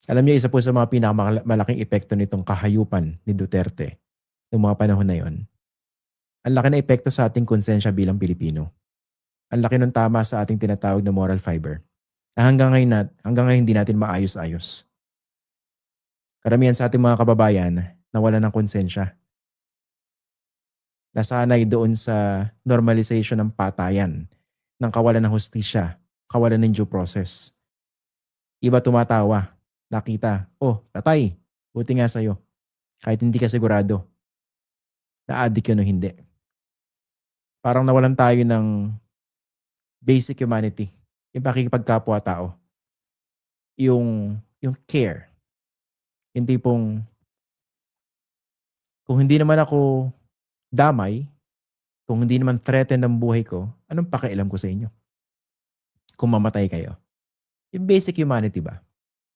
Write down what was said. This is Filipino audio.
Alam niyo, isa po sa mga pinakamalaking epekto nitong kahayupan ni Duterte noong mga panahon na yon, ang laki ng epekto sa ating konsensya bilang Pilipino. Ang laki ng tama sa ating tinatawag na moral fiber na hanggang ngayon hindi natin maayos-ayos. Karamihan sa ating mga kababayan nawalan ng konsensya. Nasanay doon sa normalization ng patayan, ng kawalan ng hustisya, kawalan ng due process. Iba tumatawa, nakita, "Oh, patay, buti nga sa'yo." Kahit hindi ka sigurado na addict yun o hindi. Parang nawalan tayo ng basic humanity, yung pakikipagkapwa-tao, yung care, yung tipong kung hindi naman ako damay, kung hindi naman threatened ang buhay ko, anong pakialam ko sa inyo kung mamatay kayo? Yung basic humanity ba?